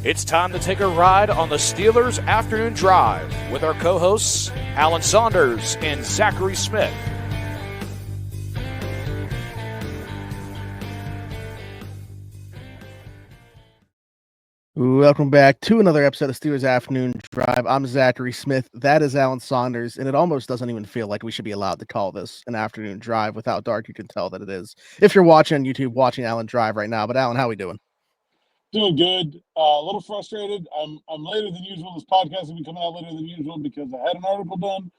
It's time to take a ride on the Steelers Afternoon Drive with our co-hosts, Alan Saunders and Zachary Smith. Welcome back to another episode of Steelers Afternoon Drive. I'm Zachary Smith. That is Alan Saunders, and it almost doesn't even feel like we should be allowed to call this an afternoon drive. With how dark you can tell that it is. If you're watching YouTube, watching Alan drive right now. But Alan, how we doing? Doing good. A little frustrated. I'm later than usual. This podcast will be coming out later than usual because I had an article done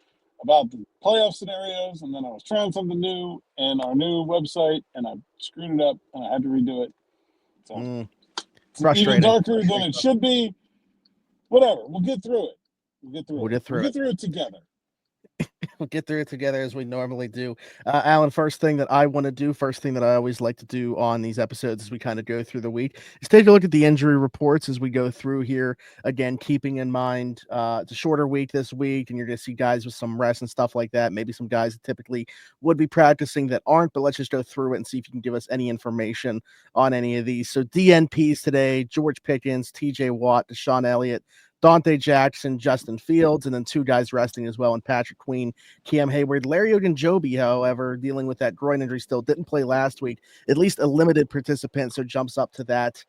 about the playoff scenarios, and then I was trying something new in our new website, and I screwed it up, and I had to redo it. So it's even darker than it should be. Whatever. We'll get through it. We'll get through it together. We'll get through it together as we normally do. Alan, first thing that I always like to do on these episodes as we kind of go through the week is take a look at the injury reports as we go through here. Again, keeping in mind it's a shorter week this week, and you're going to see guys with some rest and stuff like that. Maybe some guys that typically would be practicing that aren't, but let's just go through it and see if you can give us any information on any of these. So DNPs today: George Pickens, TJ Watt, DeShon Elliott, Donte Jackson, Justin Fields, and then two guys resting as well, and Patrick Queen, Cam Hayward. Larry Ogunjobi, however, dealing with that groin injury still, didn't play last week, at least a limited participant, so jumps up to that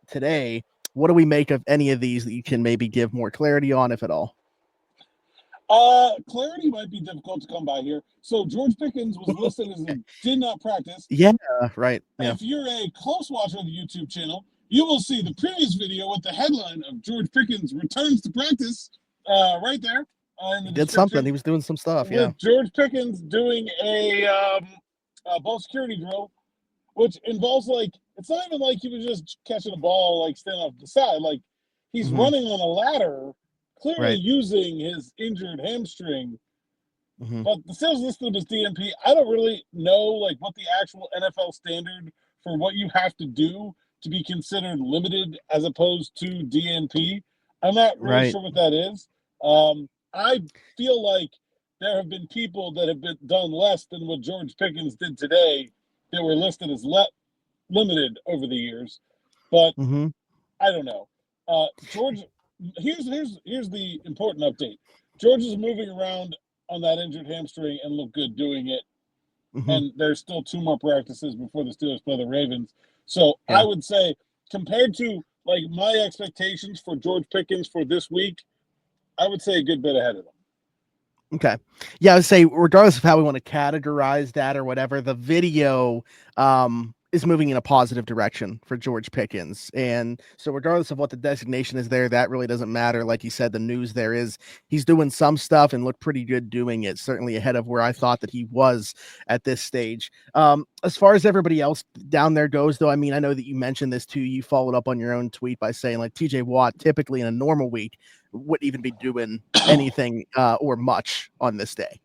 today. What do we make of any of these that you can maybe give more clarity on, if at all? Clarity might be difficult to come by here. So George Pickens was listed as a did not practice. Yeah, right. Yeah. If you're a close watcher of the YouTube channel, you will see the previous video with the headline of George Pickens returns to practice right there. He did something. He was doing some stuff, yeah. George Pickens doing a ball security drill, which involves, like, it's not even like he was just catching a ball, like, standing off the side. Like, he's running on a ladder, clearly using his injured hamstring. But the Steelers listed him as DNP. I don't really know, like, what the actual NFL standard for what you have to do to be considered limited as opposed to DNP. I'm not really sure what that is. I feel like there have been people that have been done less than what George Pickens did today that were listed as limited over the years. But I don't know. George, here's the important update. George is moving around on that injured hamstring and look good doing it. And there's still 2 more practices before the Steelers play the Ravens. So I would say, compared to, like, my expectations for George Pickens for this week, I would say a good bit ahead of them. Okay. Yeah, I would say, regardless of how we want to categorize that or whatever, the video is moving in a positive direction for George Pickens. And so regardless of what the designation is there, that really doesn't matter. Like you said, the news there is he's doing some stuff and looked pretty good doing it, certainly ahead of where I thought that he was at this stage. As far as everybody else down there goes, though, I mean, I know that you mentioned this too. You followed up on your own tweet by saying, like, TJ Watt typically in a normal week wouldn't even be doing anything or much on this day.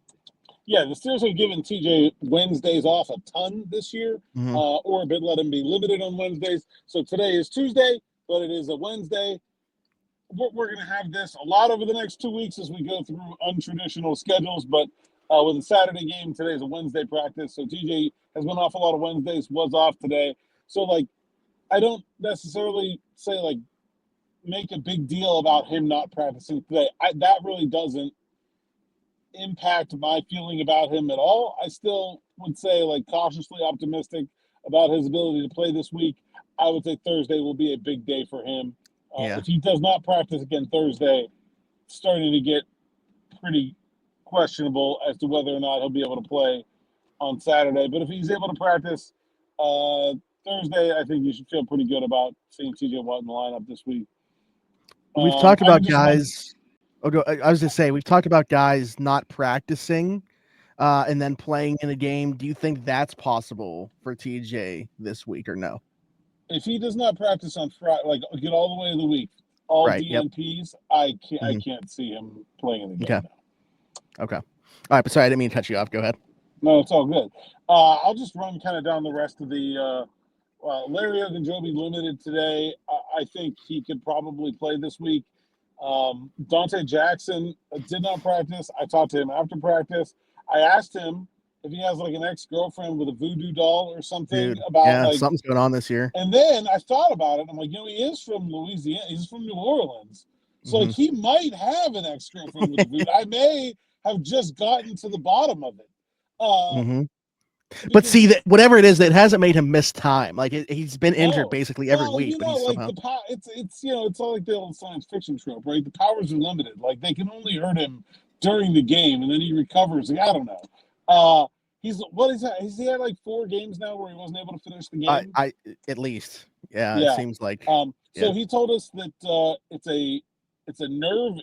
Yeah, the Steelers have given TJ Wednesdays off a ton this year, or a bit let him be limited on Wednesdays. So today is Tuesday, but it is a Wednesday. We're going to have this a lot over the next 2 weeks as we go through untraditional schedules, but with a Saturday game, today is a Wednesday practice. So TJ has been off a lot of Wednesdays, was off today. So, like, I don't necessarily say, like, make a big deal about him not practicing today. That really doesn't impact my feeling about him at all. I still would say, like, cautiously optimistic about his ability to play this week. I would say Thursday will be a big day for him. If he does not practice again Thursday, it's starting to get pretty questionable as to whether or not he'll be able to play on Saturday. But if he's able to practice Thursday, I think you should feel pretty good about seeing TJ Watt in the lineup this week. We've talked about guys. I was going to say, we've talked about guys not practicing and then playing in a game. Do you think that's possible for TJ this week or no? If he does not practice on Friday, like, get all the way to the week, all DNPs, I can't see him playing in the game now. Okay. All right, but sorry, I didn't mean to cut you off. Go ahead. No, it's all good. I'll just run kind of down the rest of the Larry Ogunjobi limited today. I think he could probably play this week. Donte Jackson did not practice. I talked to him after practice. I asked him if he has like an ex-girlfriend with a voodoo doll or something Dude, about yeah, like. something's going on this year. And then I thought about it. I'm like, he is from Louisiana. He's from New Orleans. So like he might have an ex-girlfriend with a voodoo. I may have just gotten to the bottom of it. But see that whatever it is, that hasn't made him miss time. Like he's been injured basically every week. But he's like somehow... it's all like the old science fiction trope, right? The powers are limited. Like they can only hurt him during the game, and then he recovers. Like, I don't know. Has he had like 4 games now where he wasn't able to finish the game? I at least, yeah. It seems like. So he told us that it's a nerve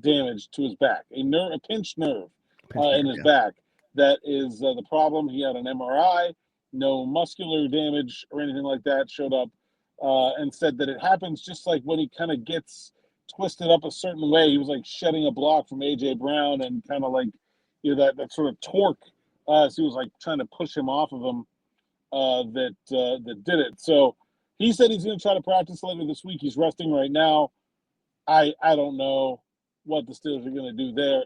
damage to his back, a pinched nerve in his back. That is the problem. He had an MRI, no muscular damage or anything like that showed up, and said that it happens just like when he kind of gets twisted up a certain way. He was like shedding a block from A.J. Brown and kind of like, that sort of torque. So he was like trying to push him off of him that did it. So he said he's going to try to practice later this week. He's resting right now. I don't know what the Steelers are going to do there.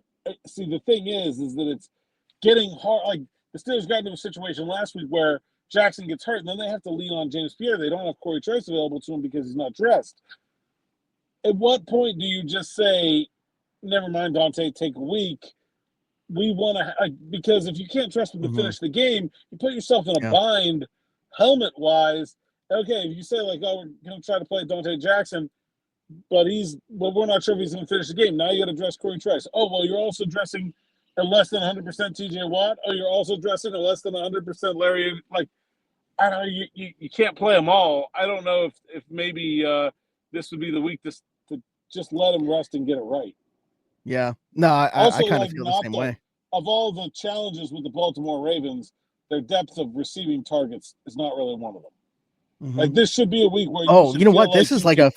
See, the thing is that it's getting hard. Like the Steelers got into a situation last week where Jackson gets hurt, and then they have to lean on James Pierre. They don't have Corey Trice available to him because he's not dressed. At what point do you just say, never mind, Donte, take a week? We want to, because if you can't trust him to finish the game, you put yourself in a bind helmet-wise. Okay, if you say, like, oh, we're going to try to play Donte Jackson, but we're not sure if he's going to finish the game. Now you got to dress Corey Trice. Oh, well, you're also dressing a less than 100% TJ Watt. Oh, you're also dressing a less than 100% Larry. Like, I don't know. You can't play them all. I don't know if maybe this would be the week to just let him rest and get it right. Yeah. No, I kind of feel the same way. Of all the challenges with the Baltimore Ravens, their depth of receiving targets is not really one of them. Like, this should be a week where you know what? This is like a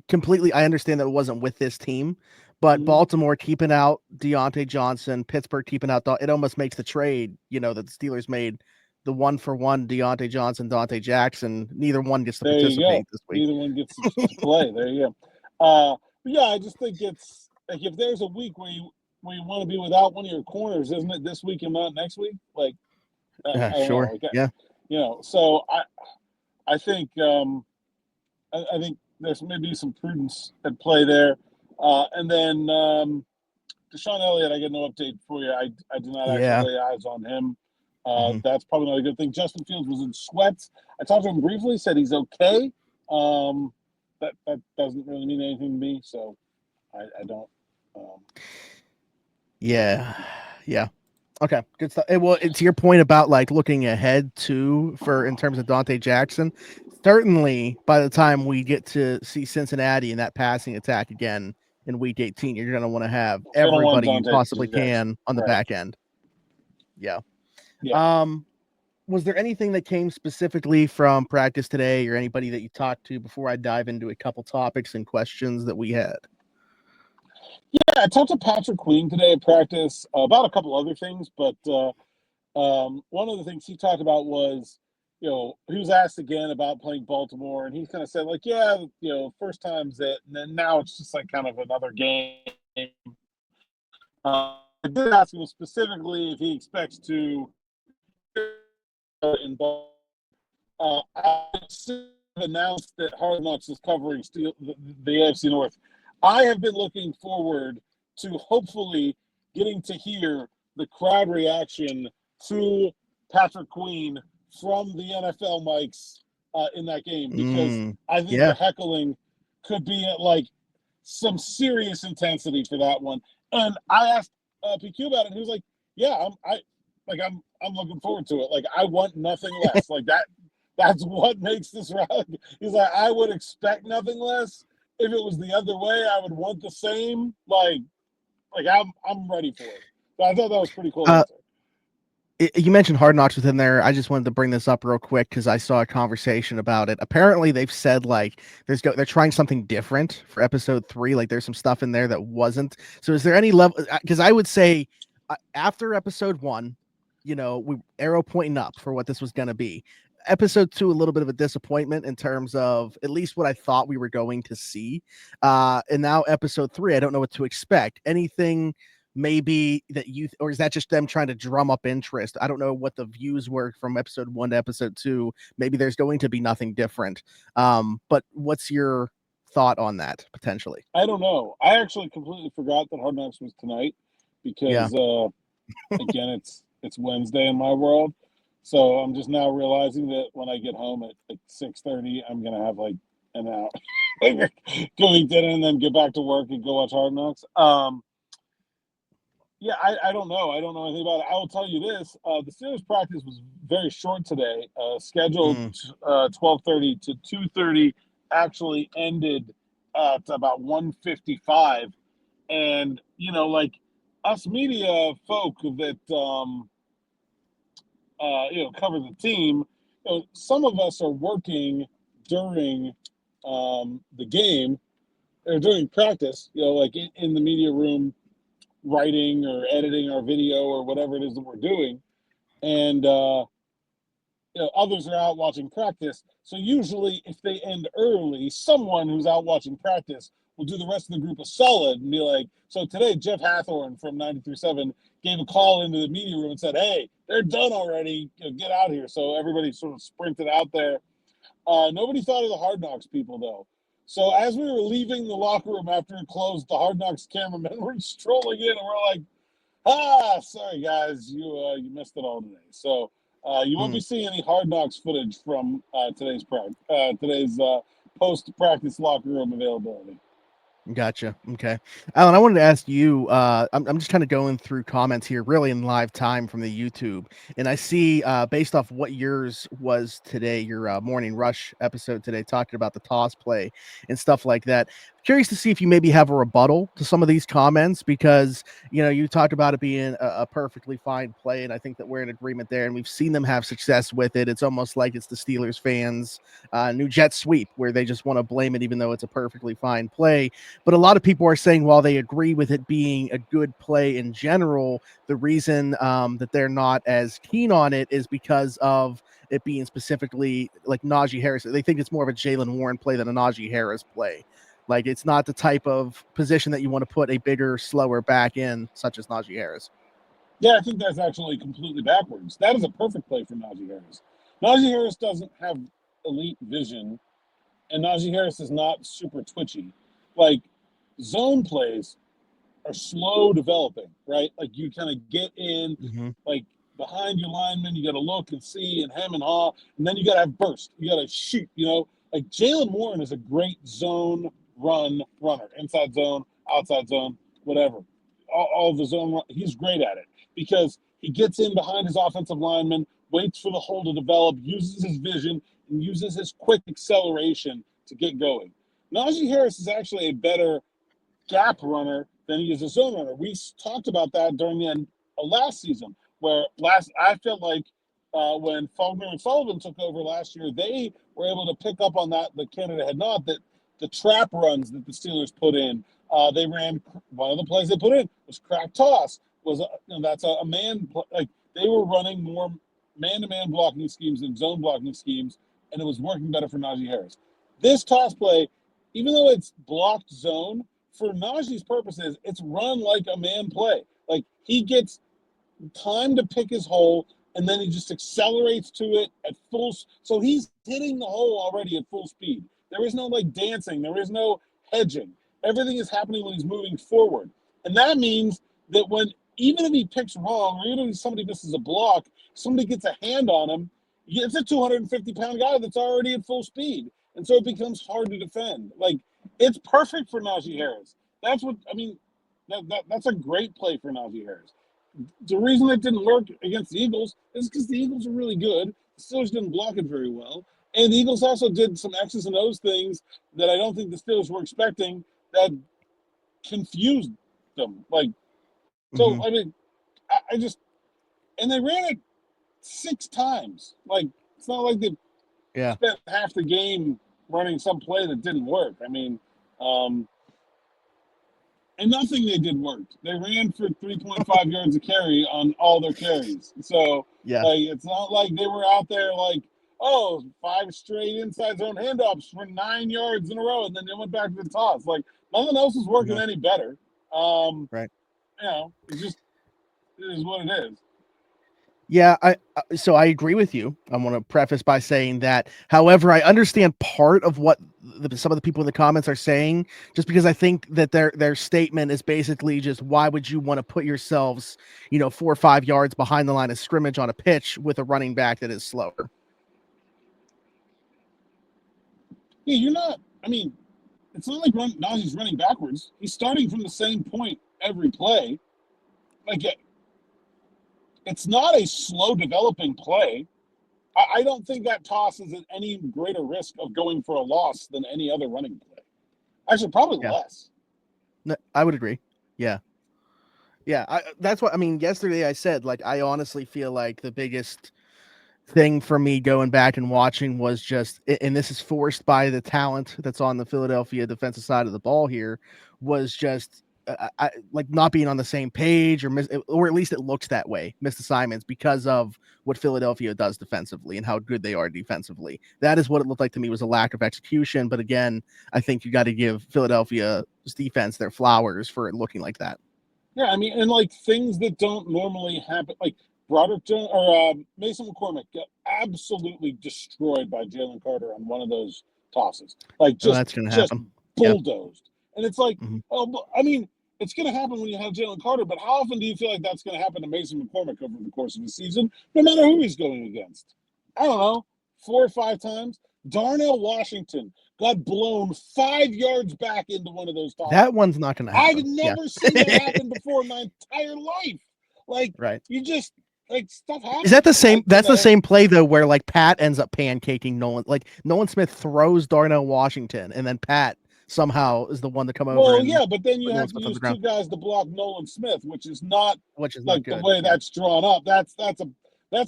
completely, I understand that it wasn't with this team, but Baltimore keeping out Deontay Johnson, Pittsburgh keeping out, it almost makes the trade, that the Steelers made, the 1-for-1 Deontay Johnson, Donte Jackson. Neither one gets to participate this week. Neither one gets to play. There you go. But yeah, I just think it's like, if there's a week where you want to be without one of your corners, isn't it this week and not next week? Like, sure. So I think I think there's maybe some prudence at play there. And then DeShon Elliott, I get no update for you. I do not actually lay eyes on him. That's probably not a good thing. Justin Fields was in sweats. I talked to him briefly, said he's okay. That doesn't really mean anything to me, so I don't. Yeah. Okay, good stuff. Well, to your point about like looking ahead too, in terms of Donte Jackson, certainly by the time we get to see Cincinnati and that passing attack again in Week 18, you're going to want to have everybody you possibly can on the back end. Yeah. Was there anything that came specifically from practice today, or anybody that you talked to, before I dive into a couple topics and questions that we had? Yeah, I talked to Patrick Queen today at practice about a couple other things, but one of the things he talked about was, he was asked again about playing Baltimore, and he kind of said, like, first time's it, and then now it's just like kind of another game. I did ask him specifically if he expects to involve. I announced that Hard Knocks is covering the AFC North. I have been looking forward to hopefully getting to hear the crowd reaction to Patrick Queen from the NFL mics in that game, because I think the heckling could be at like some serious intensity for that one. And I asked PQ about it, and he was like, "Yeah, I'm looking forward to it. Like, I want nothing less. Like that. That's what makes this rally." He's like, "I would expect nothing less. If it was the other way, I would want the same. Like I'm ready for it." So I thought that was pretty cool. You mentioned Hard Knocks within there. I just wanted to bring this up real quick because I saw a conversation about it. Apparently, they've said like they're trying something different for episode 3. Like there's some stuff in there that wasn't. So is there any level? Because I would say after episode 1, we arrow pointing up for what this was going to be. Episode 2, a little bit of a disappointment in terms of at least what I thought we were going to see. And now episode 3, I don't know what to expect. Anything maybe that or is that just them trying to drum up interest? I don't know what the views were from episode 1 to episode 2. Maybe there's going to be nothing different. But what's your thought on that potentially? I don't know. I actually completely forgot that Hard Knocks was tonight because again, it's Wednesday in my world. So I'm just now realizing that when I get home at 6:30, I'm gonna have like an hour go eat dinner and then get back to work and go watch Hard Knocks. Yeah, I don't know. I don't know anything about it. I will tell you this: the Steelers practice was very short today. Scheduled 12:30 to 2:30, actually ended at about 1:55. And like us media folk that cover the team, some of us are working during the game or during practice. Like in the media room, writing or editing our video or whatever it is that we're doing, and others are out watching practice. So usually if they end early, someone who's out watching practice will do the rest of the group a solid and be like, so today Jeff Hathorn from 93.7 gave a call into the media room and said, hey, they're done already, get out here. So everybody sort of sprinted out there. Nobody thought of the Hard Knocks people though. So as we were leaving the locker room after it closed, the Hard Knocks cameramen were strolling in and we're like, sorry guys, you missed it all today. So you won't be seeing any Hard Knocks footage from today's post-practice locker room availability. Gotcha. Okay. Alan, I wanted to ask you, I'm just kind of going through comments here really in live time from the YouTube. And I see, based off what yours was today, your Morning Rush episode today, talking about the toss play and stuff like that. Curious to see if you maybe have a rebuttal to some of these comments, because, you talked about it being a perfectly fine play. And I think that we're in agreement there. And we've seen them have success with it. It's almost like it's the Steelers fans' new jet sweep, where they just want to blame it, even though it's a perfectly fine play. But a lot of people are saying, while they agree with it being a good play in general, the reason that they're not as keen on it is because of it being specifically like Najee Harris. They think it's more of a Jaylen Warren play than a Najee Harris play. Like, it's not the type of position that you want to put a bigger, slower back in, such as Najee Harris. Yeah, I think that's actually completely backwards. That is a perfect play for Najee Harris. Najee Harris doesn't have elite vision, and Najee Harris is not super twitchy. Like, zone plays are slow developing, right? Like, you kind of get in, like, behind your lineman, you got to look and see and hem and haw, and then you got to have burst. You got to shoot, Like, Jaylen Warren is a great zone runner, inside zone, outside zone, whatever. All the zone run, he's great at it because he gets in behind his offensive lineman, waits for the hole to develop, uses his vision, and uses his quick acceleration to get going. Najee Harris is actually a better gap runner than he is a zone runner. We talked about that during the end of last season, where I felt like when Faulkner and Sullivan took over last year, they were able to pick up on that Canada had not, that the trap runs that the Steelers put in. They ran, one of the plays they put in was crack toss. That's a man, like they were running more man-to-man blocking schemes than zone blocking schemes, and it was working better for Najee Harris. This toss play, even though it's blocked zone, for Najee's purposes, it's run like a man play. Like, he gets time to pick his hole, and then he just accelerates to it at full. So he's hitting the hole already at full speed. There is no like dancing. There is no hedging. Everything is happening when he's moving forward. And that means that even if he picks wrong, or even if somebody misses a block, somebody gets a hand on him, it's a 250-pound guy that's already at full speed. And so it becomes hard to defend. Like, it's perfect for Najee Harris. That's what, I mean, that's a great play for Najee Harris. The reason it didn't work against the Eagles is because the Eagles are really good. The Steelers didn't block it very well. And the Eagles also did some X's and O's things that I don't think the Steelers were expecting that confused them. Like, so, I mean, I just, and they ran it 6 times. Like, it's not like they spent half the game running some play that didn't work. I mean, and nothing they did worked. They ran for 3.5 yards a carry on all their carries. So, like, it's not like they were out there like, 5 straight inside zone handoffs for 9 yards in a row, and then they went back to the toss. Like, nothing else was working any better. Right. it is what it is. Yeah, so I agree with you. I want to preface by saying that. However, I understand part of what some of the people in the comments are saying, just because I think that their statement is basically just, why would you want to put yourselves, 4 or 5 yards behind the line of scrimmage on a pitch with a running back that is slower? Yeah, you're not. I mean, it's not like Najee's running backwards. He's starting from the same point every play. Like, it's not a slow developing play. I don't think that toss is at any greater risk of going for a loss than any other running play. Actually, probably less. No, I would agree. Yeah. Yeah. That's what I mean. Yesterday I said, like, I honestly feel like the biggest thing for me going back and watching was just, and this is forced by the talent that's on the Philadelphia defensive side of the ball here, was just like not being on the same page, or at least it looks that way, missed assignments because of what Philadelphia does defensively and how good they are defensively. That is what it looked like to me, was a lack of execution. But again, I think you got to give Philadelphia's defense their flowers for it looking like that. Yeah, I mean, and like things that don't normally happen, like Broderick Jones or Mason McCormick got absolutely destroyed by Jalen Carter on one of those tosses. Like That's going to happen. Bulldozed. Yep. And it's like, mm-hmm. I mean, it's going to happen when you have Jalen Carter, but how often do you feel like that's going to happen to Mason McCormick over the course of the season, no matter who he's going against? I don't know, 4 or 5 times. Darnell Washington got blown 5 yards back into one of those tosses. That one's not going to happen. I've never seen that happen before in my entire life. Like, right. You just, like, stuff happens. Is that the same? That's the same play, though, where, like, Pat ends up pancaking Nolan. Like, Nolan Smith throws Darnell Washington, and then Pat somehow is the one to come over. Well, yeah, but then you have to use 2 guys to block Nolan Smith, which is not like the way that's drawn up. That's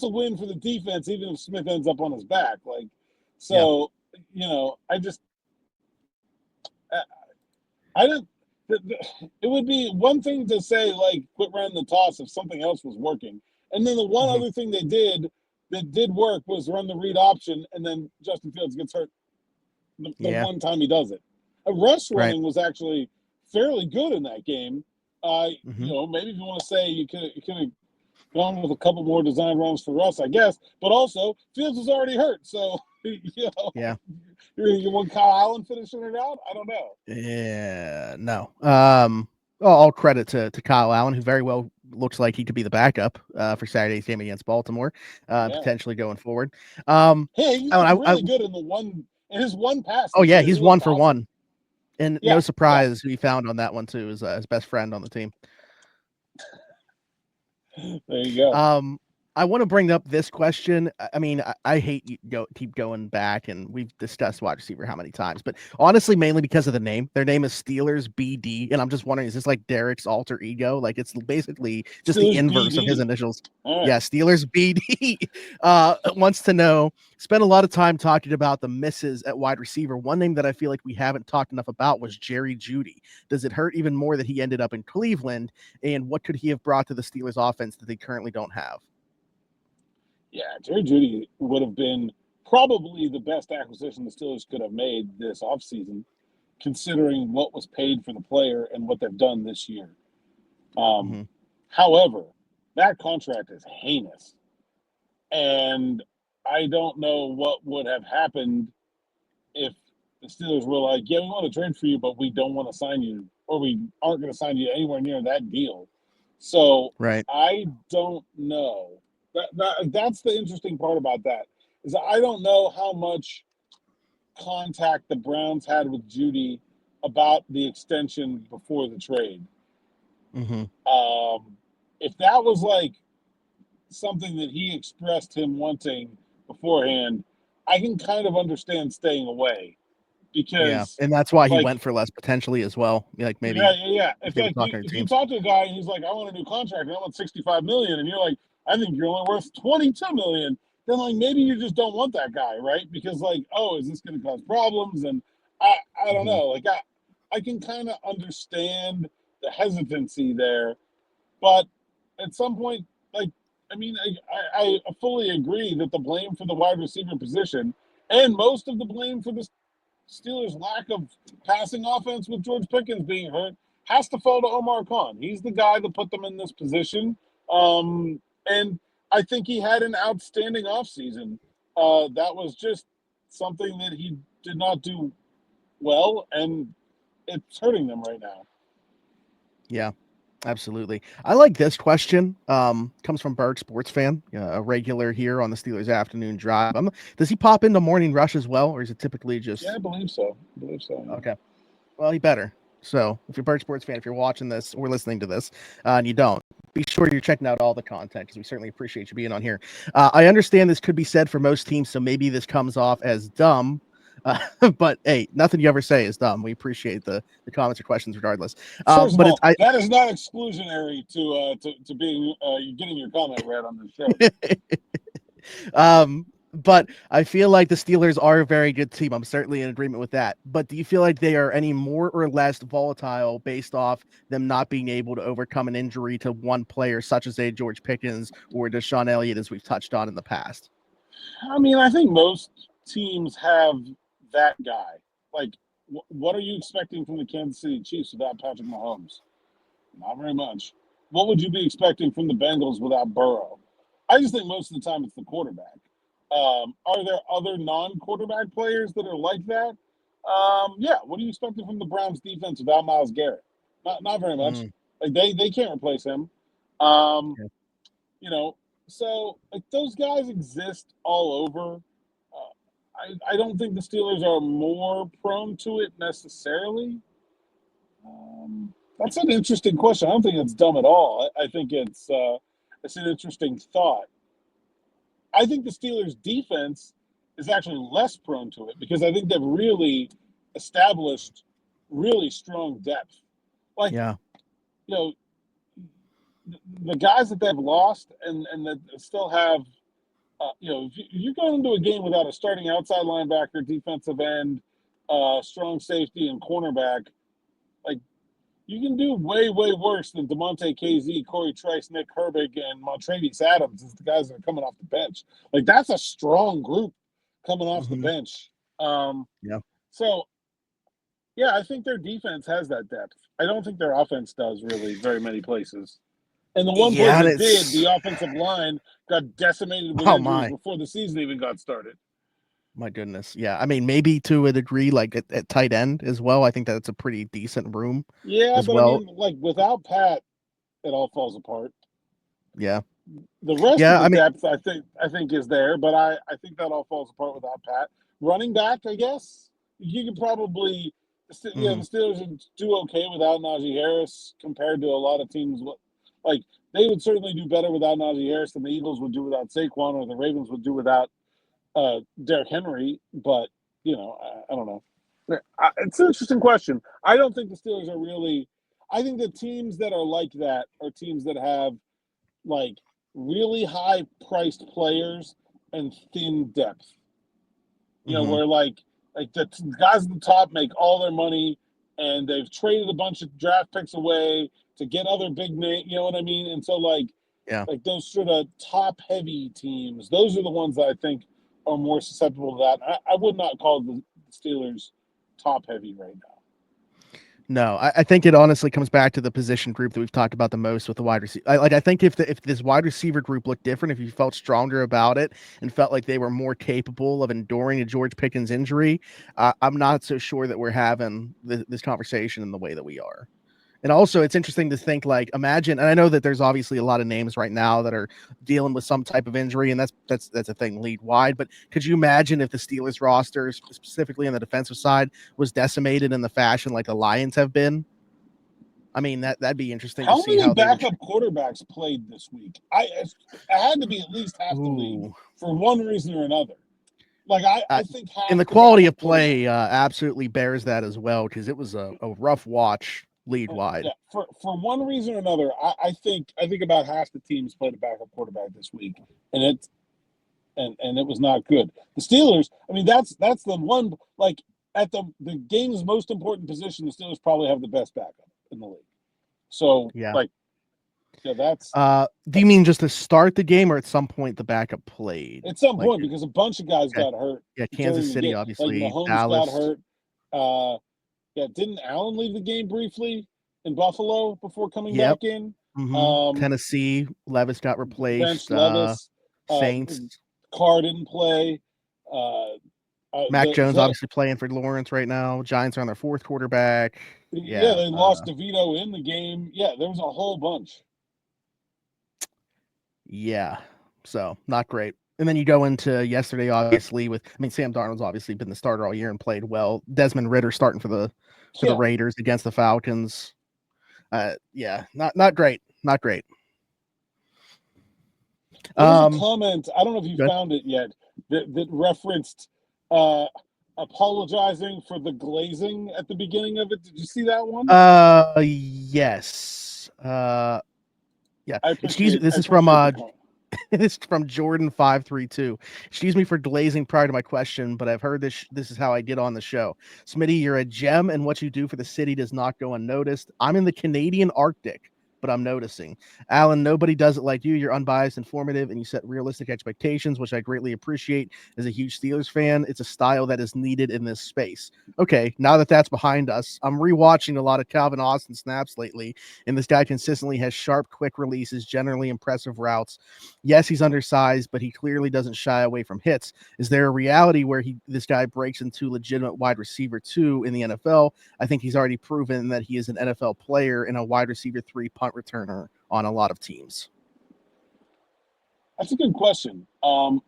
a win for the defense, even if Smith ends up on his back. Like, so I don't. It would be one thing to say, like, quit running the toss if something else was working, and then the one other thing they did that did work was run the read option, and then Justin Fields gets hurt the one time he does it. Rush running was actually fairly good in that game. Maybe if you want to say you could have gone with a couple more design runs for Russ, I guess. But also, Fields was already hurt, so you want Kyle Allen finishing it out? I don't know. Yeah, no. All credit to Kyle Allen, who very well looks like he could be the backup for Saturday's game against Baltimore, potentially going forward. Hey, he's really good in his one pass. Oh yeah, he's 1 for 1. And no surprise who he found on that one, too, is his best friend on the team. There you go. I want to bring up this question. I mean, I hate keep going back, and we've discussed wide receiver how many times, but honestly, mainly because of the name. Their name is Steelers BD, and I'm just wondering, is this like Derek's alter ego? Like, it's basically just Steelers the inverse BD. Of his initials. Right. Yeah, Steelers BD wants to know, spent a lot of time talking about the misses at wide receiver. One name that I feel like we haven't talked enough about was Jerry Jeudy. Does it hurt even more that he ended up in Cleveland, and what could he have brought to the Steelers offense that they currently don't have? Yeah, Jerry Jeudy would have been probably the best acquisition the Steelers could have made this offseason, considering what was paid for the player and what they've done this year. However, that contract is heinous. And I don't know what would have happened if the Steelers were like, yeah, we want to trade for you, but we don't want to sign you, or we aren't going to sign you anywhere near that deal. So I don't know. That's the interesting part about that, is I don't know how much contact the Browns had with Jeudy about the extension before the trade. If that was like something that he expressed him wanting beforehand, I can kind of understand staying away, because and that's why he went for less potentially as well. Like maybe if you talk to a guy and he's like, I want a new contract and I want $65 million, and you're like, I think you're only worth $22 million, then like maybe you just don't want that guy, right? Because like, oh, is this going to cause problems? And I don't know. Like I can kind of understand the hesitancy there, but at some point, like, I mean, I fully agree that the blame for the wide receiver position and most of the blame for the Steelers' lack of passing offense with George Pickens being hurt has to fall to Omar Khan. He's the guy that put them in this position. And I think he had an outstanding offseason. That was just something that he did not do well, and it's hurting them right now. Yeah, absolutely. I like this question. Comes from Berg, sports fan, a regular here on the Steelers Afternoon Drive. Does he pop into Morning Rush as well, or is it typically just? Yeah, I believe so. Yeah. Okay. Well, he better. So if you're a Bird Sports fan, if you're watching this or listening to this, and you don't, be sure you're checking out all the content because we certainly appreciate you being on here. I understand this could be said for most teams, so maybe this comes off as dumb. But hey, nothing you ever say is dumb. We appreciate the comments or questions regardless. First of but all, that is not exclusionary to being getting your comment read on the show. But I feel like the Steelers are a very good team. I'm certainly in agreement with that. But do you feel like they are any more or less volatile based off them not being able to overcome an injury to one player, such as a George Pickens or DeShon Elliott, as we've touched on in the past? I mean, I think most teams have that guy. Like, what are you expecting from the Kansas City Chiefs without Patrick Mahomes? Not very much. What would you be expecting from the Bengals without Burrow? I just think most of the time it's the quarterback. Are there other non-quarterback players that are like that? Yeah. What are you expecting from the Browns defense without Myles Garrett? Not very much. Like they can't replace him. You know, so like those guys exist all over. I don't think the Steelers are more prone to it necessarily. That's an interesting question. I don't think it's dumb at all. I think it's an interesting thought. I think the Steelers' defense is actually less prone to it because I think they've really established really strong depth. Like, you know, the guys that they've lost and that still have, if you're going into a game without a starting outside linebacker, defensive end, strong safety, and cornerback, like, you can do way, way worse than DeMonte KZ, Corey Trice, Nick Herbig, and Montravius Adams as the guys that are coming off the bench. Like, that's a strong group coming off the bench. So, yeah, I think their defense has that depth. I don't think their offense does really very many places. And the one place it did, the offensive line got decimated with injuries before the season even got started. My goodness. Yeah. I mean, maybe to a degree, like at tight end as well. I think that's a pretty decent room. Yeah, but I mean, like without Pat, it all falls apart. Yeah. The rest of the depth, I think is there, but I think that all falls apart without Pat. Running back, I guess you could probably, the Steelers would do okay without Najee Harris compared to a lot of teams. Like they would certainly do better without Najee Harris than the Eagles would do without Saquon, or the Ravens would do without Derrick Henry. But I don't know. It's an interesting question. I don't think the Steelers are really. I think the teams that are like that are teams that have like really high priced players and thin depth. Where like the guys at the top make all their money and they've traded a bunch of draft picks away to get other big name, you know what I mean? And so like those sort of top heavy teams, those are the ones that I think are more susceptible to that. I would not call the Steelers top heavy right now. No, I think it honestly comes back to the position group that we've talked about the most with the wide receiver. I think if this wide receiver group looked different, if you felt stronger about it and felt like they were more capable of enduring a George Pickens injury, I'm not so sure that we're having this conversation in the way that we are. And also, it's interesting to think, like, imagine, and I know that there's obviously a lot of names right now that are dealing with some type of injury, and that's a thing league wide. But could you imagine if the Steelers roster, specifically on the defensive side, was decimated in the fashion like the Lions have been? I mean, that'd be interesting to see how backup quarterbacks played this week. I had to be at least half the league for one reason or another. Like I think, and the quality of play absolutely bears that as well, because it was a rough watch. Lead wide. Yeah, for one reason or another, I think about half the teams played a backup quarterback this week, and it was not good. The Steelers, I mean, that's the one, like at the game's most important position, the Steelers probably have the best backup in the league. So that's. Do you mean just to start the game, or at some point the backup played? At some point, because a bunch of guys got hurt. Yeah, Kansas City, obviously. Like Mahomes Dallas got hurt. Didn't Allen leave the game briefly? in Buffalo before coming back in. Tennessee, Levis got replaced. Levis, Saints. Carr didn't play. Mac Jones obviously playing for Lawrence right now. Giants are on their fourth quarterback. Yeah, they lost DeVito in the game. Yeah, there was a whole bunch. Yeah, so not great. And then you go into yesterday, obviously, Sam Darnold's obviously been the starter all year and played well. Desmond Ridder starting for the Raiders against the Falcons. Not great. Not great. There's a comment, I don't know if you found it yet, that referenced apologizing for the glazing at the beginning of it. Did you see that one? Yes. Yeah. Excuse me. This is from Jordan 532. Excuse me for glazing prior to my question, but I've heard this is how I get on the show. Smitty, you're a gem, and what you do for the city does not go unnoticed. I'm in the Canadian Arctic, but I'm noticing. Alan, nobody does it like you. You're unbiased, informative, and you set realistic expectations, which I greatly appreciate. As a huge Steelers fan, it's a style that is needed in this space. Okay, now that that's behind us, I'm rewatching a lot of Calvin Austin snaps lately, and this guy consistently has sharp, quick releases, generally impressive routes. Yes, he's undersized, but he clearly doesn't shy away from hits. Is there a reality where this guy breaks into legitimate wide receiver 2 in the NFL? I think he's already proven that he is an NFL player and a wide receiver 3 punt returner on a lot of teams. That's a good question. I'll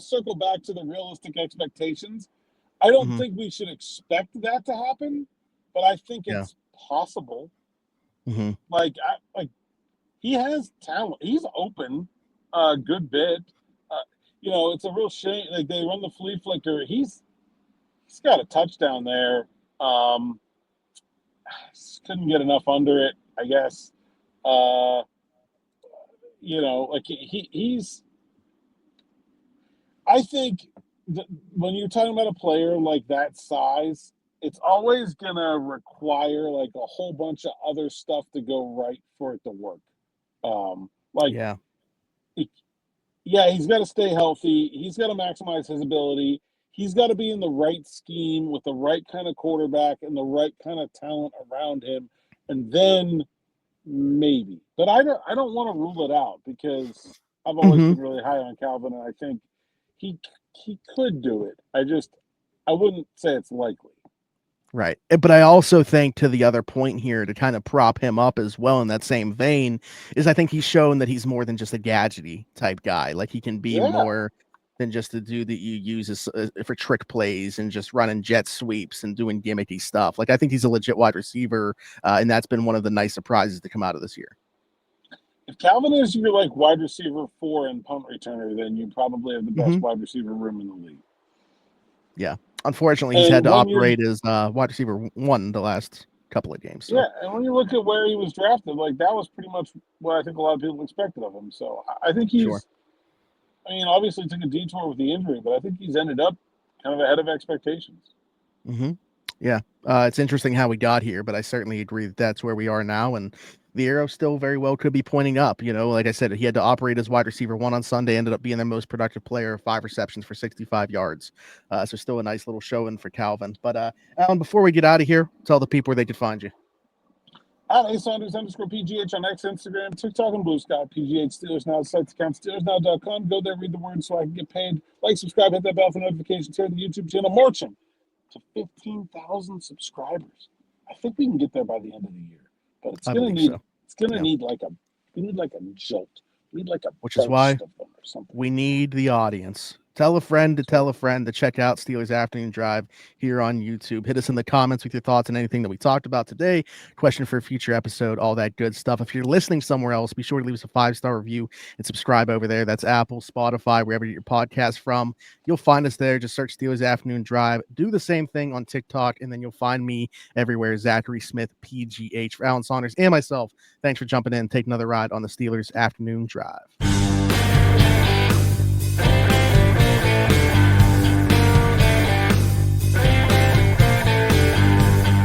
circle back to the realistic expectations. I don't think we should expect that to happen, but I think it's possible. Like he has talent. He's open a good bit. It's a real shame. Like they run the flea flicker. He's got a touchdown there. Couldn't get enough under it, I guess. He's. I think that when you're talking about a player like that size, it's always gonna require like a whole bunch of other stuff to go right for it to work. He's got to stay healthy. He's got to maximize his ability. He's got to be in the right scheme with the right kind of quarterback and the right kind of talent around him, and then maybe. But I don't want to rule it out because I've always been really high on Calvin, and I think he could do it. I wouldn't say it's likely. Right. But I also think, to the other point here, to kind of prop him up as well in that same vein, is I think he's shown that he's more than just a gadgety type guy. Like he can be more than just a dude that you use for trick plays and just running jet sweeps and doing gimmicky stuff. Like I think he's a legit wide receiver, and that's been one of the nice surprises to come out of this year. If Calvin is your like wide receiver 4 and punt returner, then you probably have the best wide receiver room in the league. Yeah. Unfortunately, he's had to operate as wide receiver 1 the last couple of games. So. Yeah, and when you look at where he was drafted, like that was pretty much what I think a lot of people expected of him. So I think he's. Sure. I mean, obviously took a detour with the injury, but I think he's ended up kind of ahead of expectations. Yeah, it's interesting how we got here, but I certainly agree that that's where we are now, and the arrow still very well could be pointing up. Like I said, he had to operate as wide receiver 1 on Sunday, ended up being their most productive player, 5 receptions for 65 yards. So still a nice little showing for Calvin. But Alan, before we get out of here, tell the people where they could find you. At Saunders_PGH on X, Instagram, TikTok, and Blue Sky. PGH Steelers Now, the site's account, SteelersNow.com. Go there, read the word so I can get paid. Like, subscribe, hit that bell for notifications here on the YouTube channel. Marching to 15,000 subscribers. I think we can get there by the end of the year. But it's gonna need like a jolt. We need like a which is why or something. We need the audience. Tell a friend to check out Steelers Afternoon Drive here on YouTube. Hit us in the comments with your thoughts on anything that we talked about today. Question for a future episode, all that good stuff. If you're listening somewhere else, be sure to leave us a 5-star review and subscribe over there. That's Apple, Spotify, wherever you get your podcast from. You'll find us there. Just search Steelers Afternoon Drive. Do the same thing on TikTok, and then you'll find me everywhere, Zachary Smith, PGH. For Alan Saunders and myself, thanks for jumping in and taking another ride on the Steelers Afternoon Drive.